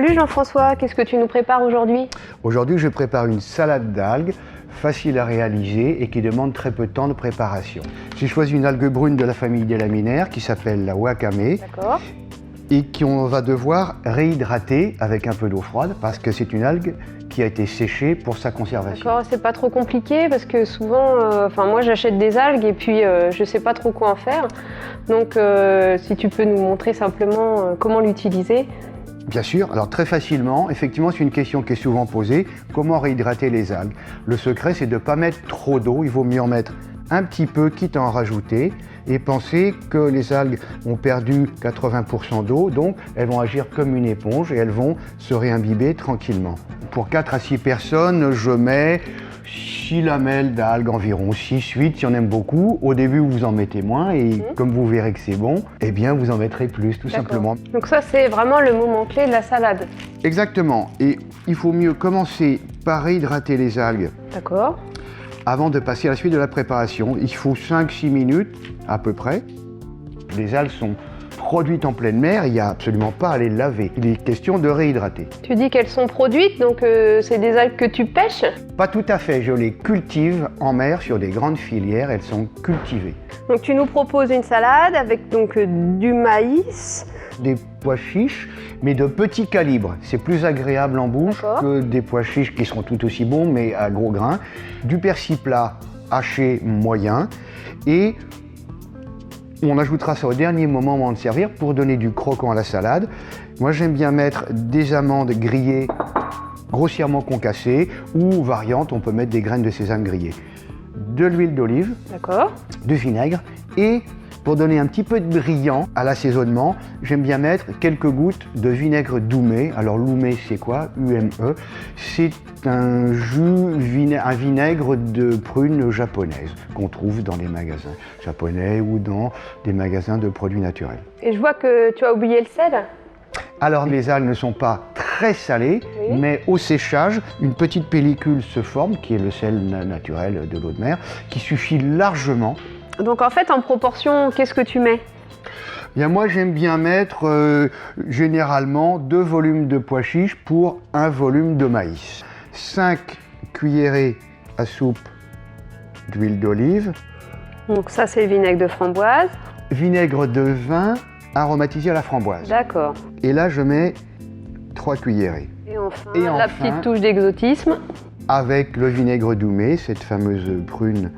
Salut Jean-François, qu'est-ce que tu nous prépares aujourd'hui? Aujourd'hui, je prépare une salade d'algues, facile à réaliser et qui demande très peu de temps de préparation. J'ai choisi une algue brune de la famille des laminaires qui s'appelle la wakame. D'accord. Et qu'on va devoir réhydrater avec un peu d'eau froide parce que c'est une algue qui a été séchée pour sa conservation. D'accord, c'est pas trop compliqué parce que souvent, moi j'achète des algues et puis je sais pas trop quoi en faire. Donc si tu peux nous montrer simplement comment l'utiliser. Bien sûr, alors très facilement, effectivement c'est une question qui est souvent posée, comment réhydrater les algues? Le secret c'est de ne pas mettre trop d'eau, il vaut mieux en mettre un petit peu, quitte à en rajouter, et pensez que les algues ont perdu 80% d'eau, donc elles vont agir comme une éponge et elles vont se réimbiber tranquillement. Pour 4 à 6 personnes, je mets 6 lamelles d'algues, environ 6-8 si on aime beaucoup. Au début, vous en mettez moins et comme vous verrez que c'est bon, eh bien vous en mettrez plus, tout simplement. Donc ça, c'est vraiment le moment clé de la salade. Exactement. Et il faut mieux commencer par réhydrater les algues. D'accord. Avant de passer à la suite de la préparation. Il faut 5-6 minutes à peu près. Les algues sont produites en pleine mer, il n'y a absolument pas à les laver. Il est question de réhydrater. Tu dis qu'elles sont produites, donc c'est des algues que tu pêches? Pas tout à fait, je les cultive en mer sur des grandes filières, elles sont cultivées. Donc tu nous proposes une salade avec donc du maïs. Des pois chiches, mais de petit calibre. C'est plus agréable en bouche que des pois chiches qui seront tout aussi bons, mais à gros grains. Du persil plat haché moyen et on ajoutera ça au dernier moment de servir pour donner du croquant à la salade. Moi j'aime bien mettre des amandes grillées grossièrement concassées ou variante, on peut mettre des graines de sésame grillées. De l'huile d'olive, du vinaigre et pour donner un petit peu de brillant à l'assaisonnement, j'aime bien mettre quelques gouttes de vinaigre doumé. Alors l'oumé c'est quoi? U-M-E. C'est un un vinaigre de prune japonaise qu'on trouve dans les magasins japonais ou dans des magasins de produits naturels. Et je vois que tu as oublié le sel. Alors les algues ne sont pas très salées, mais au séchage, une petite pellicule se forme, qui est le sel naturel de l'eau de mer, qui suffit largement. Donc en fait, en proportion, qu'est-ce que tu mets? Bien, moi, j'aime bien mettre généralement 2 volumes de pois chiches pour 1 volume de maïs. 5 cuillerées à soupe d'huile d'olive. Donc ça, c'est le vinaigre de framboise. Vinaigre de vin aromatisé à la framboise. D'accord. Et là, je mets 3 cuillerées. Et enfin, la petite touche d'exotisme. Avec le vinaigre doumé, cette fameuse prune.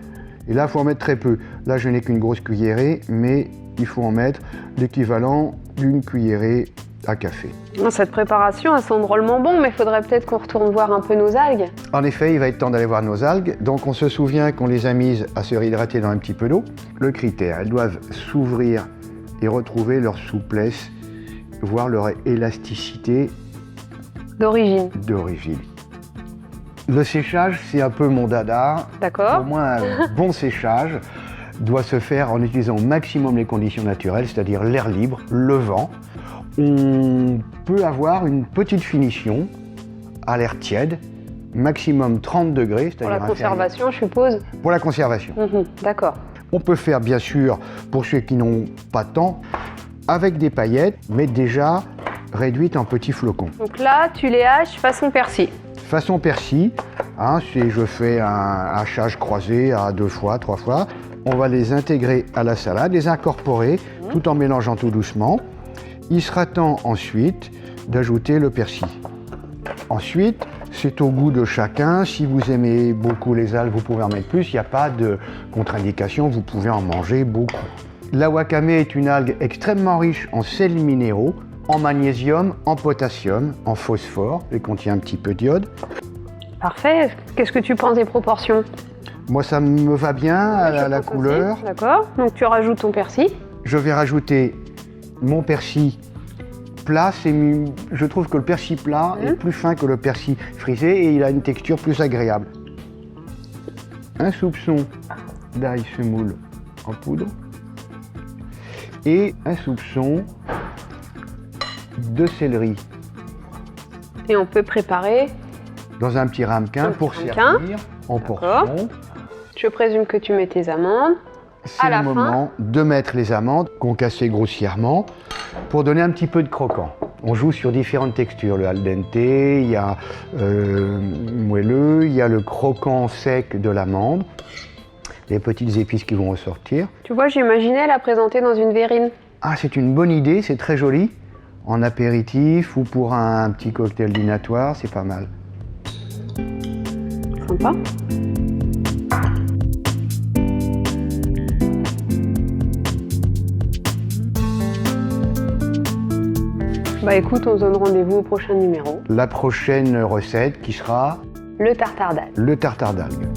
Et là, il faut en mettre très peu. Là, je n'ai qu'une grosse cuillerée, mais il faut en mettre l'équivalent d'une cuillerée à café. Cette préparation, elle sent drôlement bon, mais il faudrait peut-être qu'on retourne voir un peu nos algues. En effet, il va être temps d'aller voir nos algues. Donc, on se souvient qu'on les a mises à se réhydrater dans un petit peu d'eau. Le critère, elles doivent s'ouvrir et retrouver leur souplesse, voire leur élasticité d'origine. Le séchage, c'est un peu mon dada. D'accord. Pour moi, un bon séchage doit se faire en utilisant au maximum les conditions naturelles, c'est-à-dire l'air libre, le vent. On peut avoir une petite finition à l'air tiède, maximum 30 degrés. Pour la conservation, je suppose. Pour la conservation. D'accord. On peut faire, bien sûr, pour ceux qui n'ont pas de temps, avec des paillettes, mais déjà réduites en petits flocons. Donc là, tu les haches façon persil. Façon persil, je fais un hachage croisé à 2 fois, 3 fois. On va les intégrer à la salade, les incorporer tout en mélangeant tout doucement. Il sera temps ensuite d'ajouter le persil. Ensuite, c'est au goût de chacun. Si vous aimez beaucoup les algues, vous pouvez en mettre plus. Il n'y a pas de contre-indication, vous pouvez en manger beaucoup. La wakame est une algue extrêmement riche en sels minéraux, en magnésium, en potassium, en phosphore, et contient un petit peu d'iode. Parfait. Qu'est-ce que tu penses des proportions? Moi, ça me va bien à la couleur. D'accord. Donc tu rajoutes ton persil. Je vais rajouter mon persil plat. Je trouve que le persil plat est plus fin que le persil frisé et il a une texture plus agréable. Un soupçon d'ail semoule en poudre et un soupçon de céleri. Et on peut préparer dans un petit ramequin pour servir en portions. Je présume que tu mets tes amandes. C'est le moment de mettre les amandes concassées grossièrement pour donner un petit peu de croquant. On joue sur différentes textures, le al dente, il y a moelleux, il y a le croquant sec de l'amande, les petites épices qui vont ressortir. Tu vois, j'imaginais la présenter dans une verrine. Ah, c'est une bonne idée, c'est très joli. En apéritif ou pour un petit cocktail dînatoire, c'est pas mal. Sympa. Bah écoute, on se donne rendez-vous au prochain numéro. La prochaine recette qui sera Le tartare d'algues. le tartare d'algues.